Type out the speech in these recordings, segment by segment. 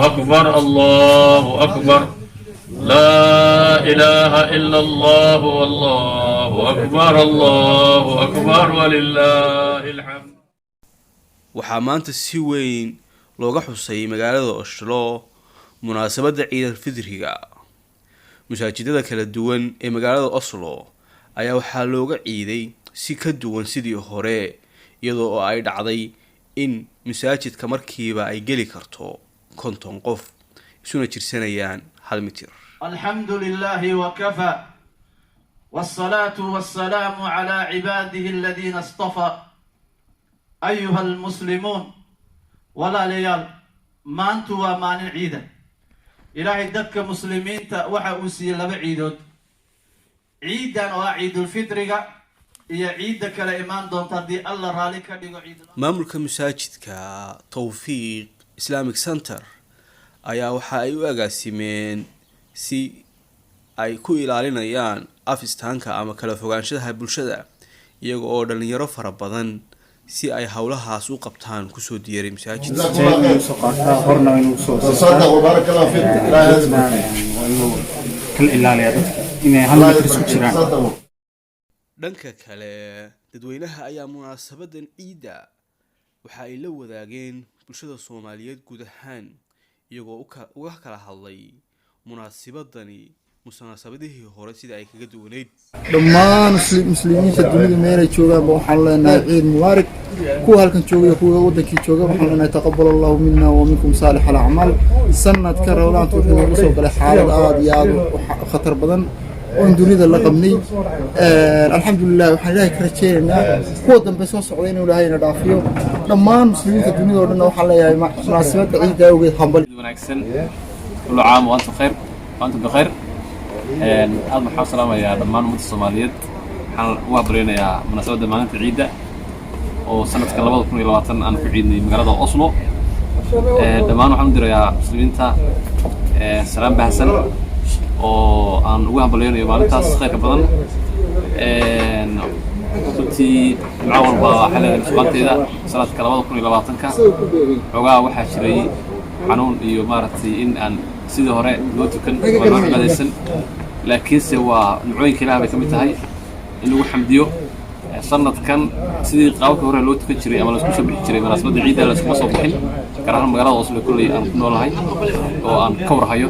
أكبر الله أكبر لا إله إلا الله والله أكبر الله أكبر ولله الحمد. waxaa maanta si weyn looga xusay magaalada Oslo munaasabadda Ciid al-Fidriga. masaajidada kala duwan ee magaalada Oslo ayaa waxaa looga ciiday si ka duwan sidii hore, iyadoo ay dhacday in masaajidka markiiba ay geli karto 50 qof isuna jirsanayaan 1 mitir. alxamdulillahi wa kafa والصلاة والسلام على عباده الذين اصطفى أيها المسلمون ولا ليال ما أنتوا مانع عيدا إلهي دك مسلمين وحوسي لبعيدود عيدا وعيد الفطر هي عيدك لإيمان دون تدي الله رالك ديغو عيد. maamulka masaajidka Tawfiiq Islamic Center ayaa waxa ay u agaasimeen si ay ku ilaalinayaan afistaanka ama kala fogaanshaha bulshada, iyaga oo dhalinyaro fara badan si ay hawlahaas u qabtaan ku soo diyaariyay masaajidka. dhanka kale dadweynaha ayaa munaasabadan ciida waxa ay la wadaageen bulshada Soomaaliyeed guud ahaan, iyagoo uga kala hadlay munaasabadani munaasabadihii hore sida ay kaga duwaneyd. dhammaan muslimiinta dunida meelay joogaan waxaan leenahay ciid mubaarak. kuwa halkan jooga kuwa wadankii jooga waxaan leenahay taqabbal Allahu minna wa minkum salih al-a'mal. sanadka Ramadaan wuxuu ugu soo galay xaalad aad iyo aad u khatar badan oo dunida la qabnay. alxamdulillah waxaan ilaahay ka rajaynaynaa kuwa dambe soo socday inuu ilaahayna dhaafiyo. dhammaan muslimiinta dunida oo dhan waxaan leeyahay munaasabadda ciidda awgeed hambal wanaagsan. kullu caam wa antum khayr wa antum bikhair. aad maxaa salaamayaa dhammaan ummadda Soomaaliyeed. waxaan ugu habreynayaa munaasabadda maalinta ciidda oo sanadka 2020 aan ku ciidnay magaalada Oslo. dhammaan waxaan u dirayaa muslimiinta salaam baahsan oo aan ugu habreynayo maalintaas khayrka badan. runtii jimco walba xilligan subaanteeda sanadka 2020 xogaa waxaa jiray xanuun iyo maaragtay in aan sidii hore loo tukan waa loo cibaadaysan, laakiinse waa nimcooyinka Ilaahay bay ka mid tahay in lagu xamdiyo. sanadkan sidii qaabka hore loo tukan jiray ama la isku soo bixi jiray munaasabadda ciidda la isku soo bixin, gaar ahaan magaalada Oslo kulli aan ku noolahay oo aan ka warhayo.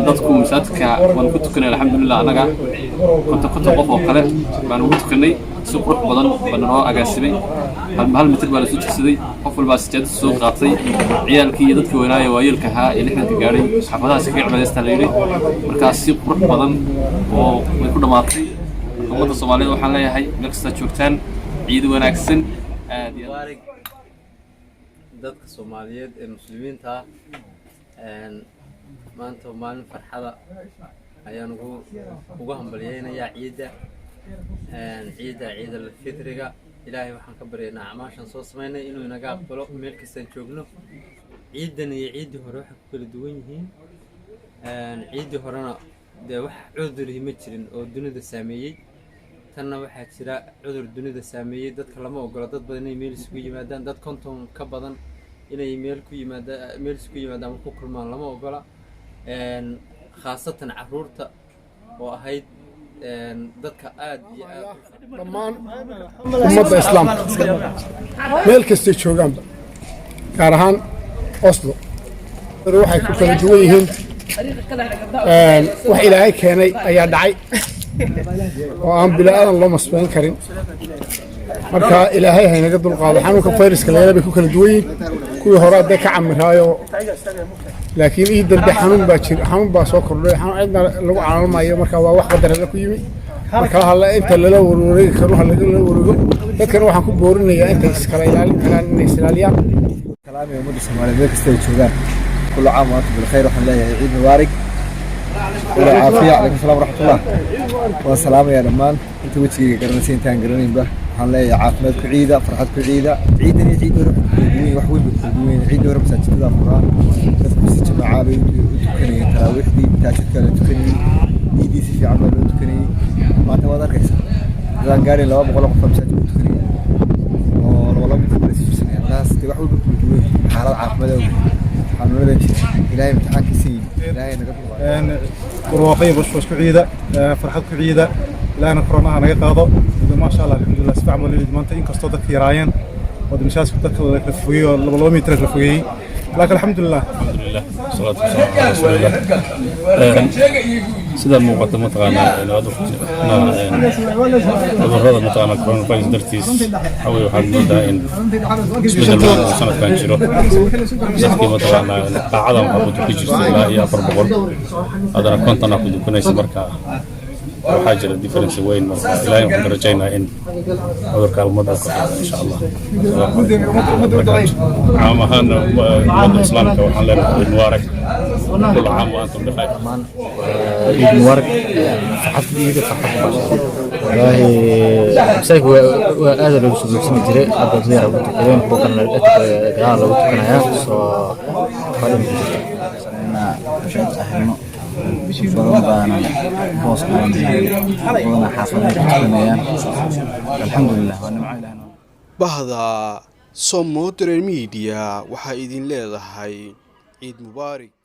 dadku masaajidka waan ku tukanay alxamdulillah. anaga konton qof oo kale baan ugu tukanay si qurux badan baan noo agaasimay. hal mitir baa la soo tigsaday, qof walba sijaad soo qaatay, ciyaalkii iyo dadkii wanaaya waayeelka ahaa ee 60 gaaray xafadahaas ka cibaadaystaan la yiri. markaas si qurux badan oo way ku dhamaatay. ummadda Soomaaliyeed waxaan leeyahay meel kasta joogtaan ciid wanaagsan. aad iyo aad dadka Soomaaliyeed ee muslimiinta maanta maalin farxada ayaan ugu hambalyeynaya ciida ciid al-Fidriga. ilaahay waxaan ka baryaynaa acmaashan soo sameynay inuu inaga aqbalo meel kastaan joogno. ciidan iyo ciidii hore waxay ku kala duwan yihiin. ciidii horena dee wax cudur ma jirin oo dunida saameeyay. tanna waxaa jira cudur dunida saameeyay. dadka lama ogola dad badan inay meel isugu yimaadaan, dad 50 ka badan inay meel isugu yimaadaan ku kulmaan lama ogola. khaasatan caruurta oo ahayd dadka aad iyo aad dhammaan ummadda islaamka meel kastay joogaanba, gaar ahaan Oslo waxay ku kala duwan yihiin. wax ilaahay keenay ayaa dhacay oo aan bilaadan loo masbayn karin. marka ilaahay ha inaga dulqaado. xanuunka fayraska leeyahay bay ku kala duwan yihiin. kuwii hore hadda ka camiraayo, laakiin ii dambe xanuun baa soo kordhay. cidna lagu caalamayo, marka waa wax qadar ku yimi. marka hal inta lala wareegi karo hal laga wareego. dadkan waxaan ku boorinayaa inta iskala ilaalin karaan inay isticmaalaan. kalaamay ummadda Soomaaliyeed kasta ay joogaan. kullu caam wa antum bilkhayr. waxaan leeyahay ciid mubaarak. wala caafiya. alaykum salaam waraxmatullah. wa salaamaya dhammaan inta wajiga garanaysa intaan garanaynba. waxaan leeyahay caafimaad ku ciida, farxad ku ciida. ciidan iyo ciid hore wax weyn ku duwan. ciid hore masaajidada Qur'aan dadku si jamaaca bay u tukanayeen taraawixdii, taajidka la tukanayay, ciidii si fiican loo tukanayay. maanta waad arkaysaa dadaan gaari 200 qof masaajid ku tukanayay oo wala mid ku jirsanayay. taas wax weyn ku duwan xaalad caafimaad oo xanuunada jirta. إلهي امتحان كسين إلهي نقبل وروقي بشوش كعيدة فرحة كعيدة لأن كورونا نقاضه ما شاء الله الحمد لله استعمل اللي دمانته إن كستودك كيراين ودمشاس كتك لفوقي ولا والله ميتر لفوقي لكن الحمد لله الصلاة والسلام على رسول الله سيدا المقدمة تغانا عبر هذا متغانا كورونا فايروس درتيس حوي وحد مودا إن بسم الله سنة كان شيرو سيدكي متغانا قاعدة محبوط كيجيس الله إيا فربقر هذا كنت أنا كنت كنايس مركا وحاجة ديفرنس وين مركا إلهي وحد رجينا إن عبر المدى إن شاء الله عام هانا مدى إسلامك وحن لنا المبارك كل عام وأنتم بخير عيد مبارك فرحت عيد فرحت والله مساك وهذا لو سمعت جري أبغى زيارة وتكلم بكرة قال لو تكلم سو قادم أنا أهلنا فرضنا بوس وانا حافظنا الحمد لله وانا معي لهنا bahda Somo Media waxaa idin leedahay ciid mubaarak